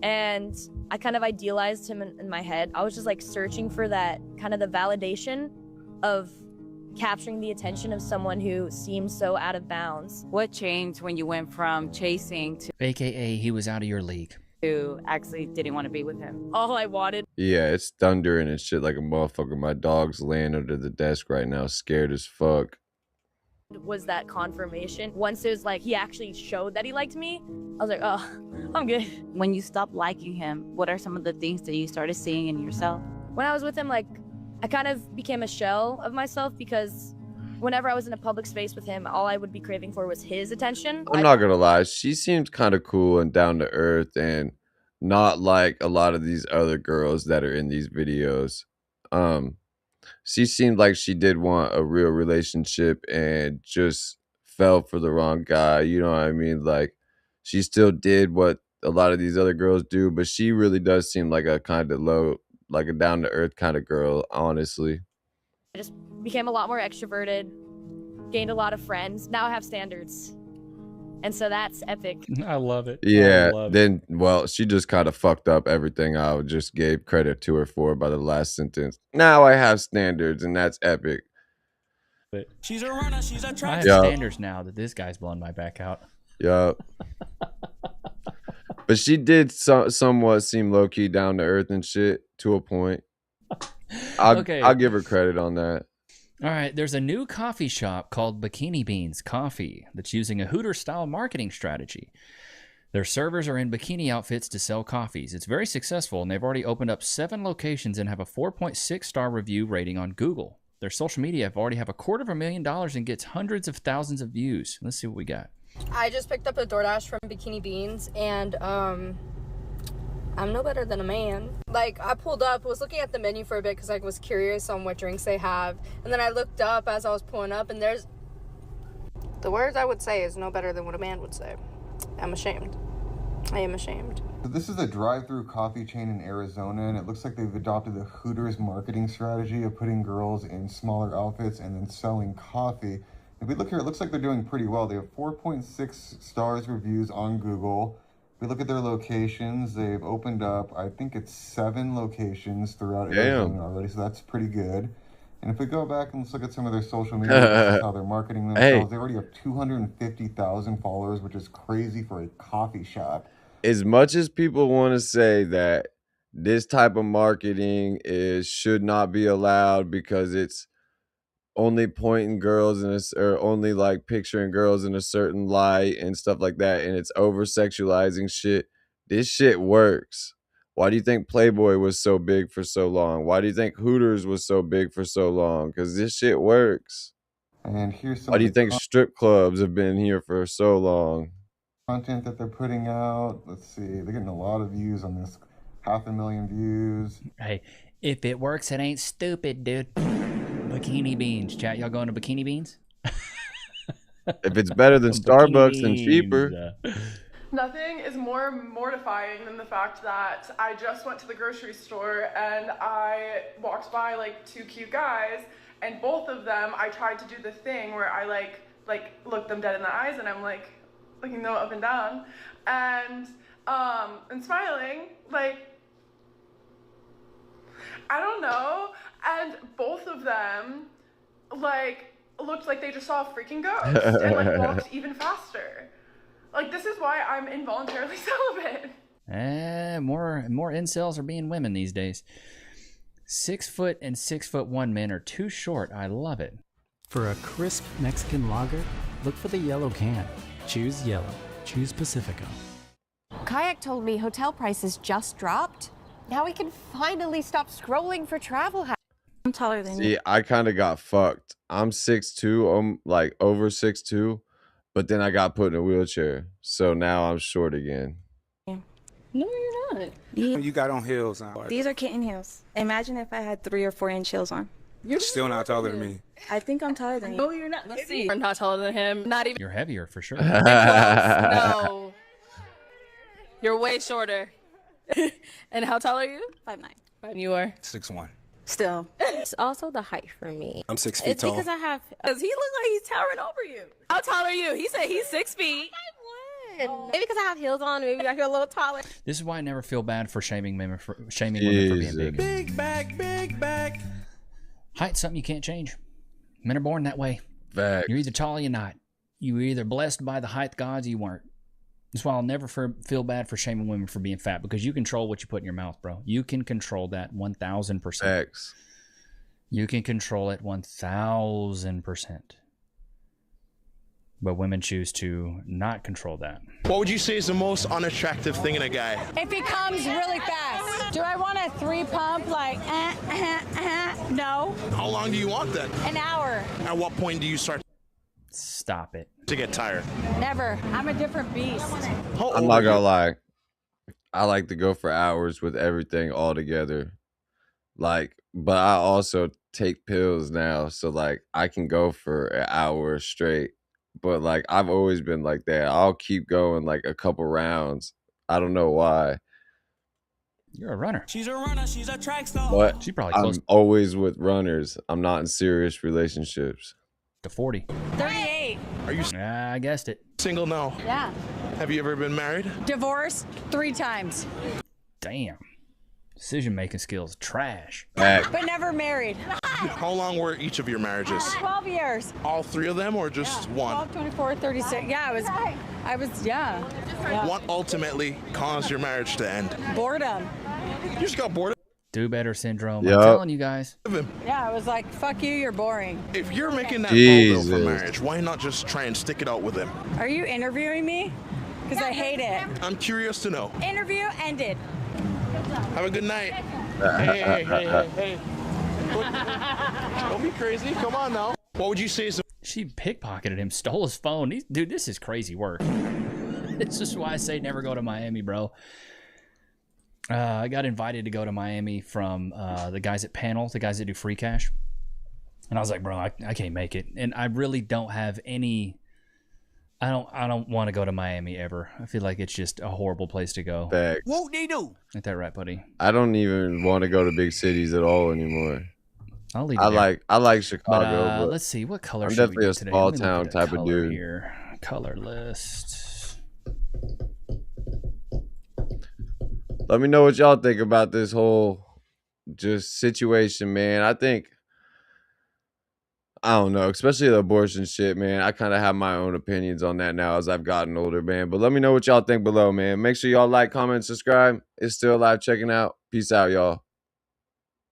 And I kind of idealized him in my head. I was just like searching for that kind of the validation of capturing the attention of someone who seems so out of bounds. What changed when you went from chasing to AKA he was out of your league. Actually didn't want to be with him? All I wanted. Yeah, it's thundering and shit like a motherfucker. My dog's laying under the desk right now, scared as fuck. Was that confirmation. Once it was like he actually showed that he liked me, I was like, oh, I'm good. When you stopped liking him, what are some of the things that you started seeing in yourself? When I was with him, like, I kind of became a shell of myself because whenever I was in a public space with him, all I would be craving for was his attention. I'm not gonna lie, she seems kind of cool and down to earth and not like a lot of these other girls that are in these videos. She seemed like she did want a real relationship and just fell for the wrong guy. You know what I mean? Like, she still did what a lot of these other girls do, but she really does seem like a kind of low, like a down to earth kind of girl, honestly. I just became a lot more extroverted, gained a lot of friends. Now I have standards. And so that's epic. I love it. Yeah, love then, well, she just kind of fucked up everything I just gave credit to her for by the last sentence. Now I have standards, and that's epic. it. She's a runner, she's a I track. have Yup. standards now that this guy's blowing my back out. Yup. But she did somewhat seem low-key down to earth and shit to a point. Okay. I'll give her credit on that. All right, there's a new coffee shop called Bikini Beans Coffee that's using a Hooters-style marketing strategy. Their servers are in bikini outfits to sell coffees. It's very successful, and they've already opened up 7 locations and have a 4.6-star review rating on Google. Their social media already have $250,000 and gets hundreds of thousands of views. Let's see what we got. I just picked up a DoorDash from Bikini Beans, and I'm no better than a man. Like, I pulled up, was looking at the menu for a bit because I was curious on what drinks they have, and then I looked up as I was pulling up, and there's the words I would say is no better than what a man would say. I'm ashamed. I am ashamed. So this is a drive-through coffee chain in Arizona, and it looks like they've adopted the Hooters marketing strategy of putting girls in smaller outfits and then selling coffee. If we look here, it looks like they're doing pretty well. They have 4.6 stars reviews on Google. If we look at their locations, they've opened up, I think it's 7 locations throughout Arizona already, so that's pretty good. And if we go back and let's look at some of their social media, this is how they're marketing themselves. They already have 250,000 followers, which is crazy for a coffee shop. As much as people want to say that this type of marketing should not be allowed because it's only pointing girls in or only like picturing girls in a certain light and stuff like that, and it's over sexualizing shit, this shit works. Why do you think Playboy was so big for so long? Why do you think Hooters was so big for so long? Because this shit works. And here's some. Why do you think strip clubs have been here for so long? content that they're putting out. Let's see, they're getting a lot of views on this, 500,000 views. Hey, if it works, it ain't stupid, dude. Bikini beans, chat. Y'all going to bikini beans? If it's better than Starbucks and cheaper. Nothing is more mortifying than the fact that I just went to the grocery store and I walked by like 2 cute guys, and both of them I tried to do the thing where I like look them dead in the eyes and I'm like looking them up and down and smiling, like, I don't know, and both of them like looked like they just saw a freaking ghost and like walked even faster. Like, this is why I'm involuntarily celibate. More incels are being women these days. 6 foot and 6'1" men are too short. I love it. For a crisp Mexican lager, look for the yellow can. Choose yellow. Choose Pacifico. Kayak told me hotel prices just dropped. Now we can finally stop scrolling for travel hacks. I'm taller than you. See, I kind of got fucked. I'm 6'2", I'm like over 6'2", but then I got put in a wheelchair, so now I'm short again. No, you're not. You got on heels on. These are kitten heels. Imagine if I had 3 or 4 inch heels on. You're still not taller than me. I think I'm taller than you. No, you're not. Let's see. You're not taller than him. Not even. You're heavier for sure. No. You're way shorter. And how tall are you? 5'9". And you are? 6'1". Still. It's also the height for me. I'm 6 feet It's tall. because I have. Because he looks like he's towering over you. How tall are you? He said he's 6 feet. Maybe because I have heels on, maybe I feel a little taller. This is why I never feel bad for shaming women for being big. Big back. Height's something you can't change. Men are born that way. Facts. You're either tall or you're not. You were either blessed by the height gods or you weren't. That's why I'll never feel bad for shaming women for being fat, because you control what you put in your mouth, bro. You can control that 1,000%. Facts. You can control it 1,000%. But women choose to not control that. What would you say is the most unattractive thing in a guy? If he comes really fast. Do I want a 3 pump like No. How long do you want that? An hour. At what point do you start Stop it to get tired? Never. I'm a different beast. I'm not gonna lie. I like to go for hours with everything all together. Like, but I also take pills now, so like I can go for an hour straight. But like I've always been like that. I'll keep going like a couple rounds. I don't know why. You're a runner. She's a runner. She's a track star. But She probably I'm close always with runners. I'm not in serious relationships. to 40. 38. Are you I guessed it. single now? Yeah. Have you ever been married? Divorced 3 times. Damn. Decision-making skills, trash. But never married. How long were each of your marriages? 12 years. All 3 of them, or just one? 12, 24, 36. Yeah, yeah. What ultimately caused your marriage to end? Boredom. You just got bored. Do better syndrome. Yup. I'm telling you guys. Yeah, I was like, fuck you, you're boring. If you're making that Jesus. vow for marriage, why not just try and stick it out with him? Are you interviewing me? Because I hate it. I'm curious to know. Interview ended. Have a good night. Hey. Don't be crazy. Come on now. What would you say is She pickpocketed him, stole his phone. Dude, this is crazy work. This is why I say never go to Miami, bro. I got invited to go to Miami from the guys at Panel, the guys that do free cash. And I was like, bro, I can't make it. And I really don't have any... I don't want to go to Miami ever. I feel like it's just a horrible place to go. Facts. Whoop de doo. Ain't that right, buddy? I don't even want to go to big cities at all anymore. I'll leave. I like Chicago. But, but let's see, what color I'm should we definitely do a today? small Let me look town at a type of color dude. Here. Color list. Let me know what y'all think about this whole just situation, man. I don't know, especially the abortion shit, man. I kind of have my own opinions on that now as I've gotten older, man. But let me know what y'all think below, man. Make sure y'all like, comment, subscribe. It's still live checking out. Peace out, y'all.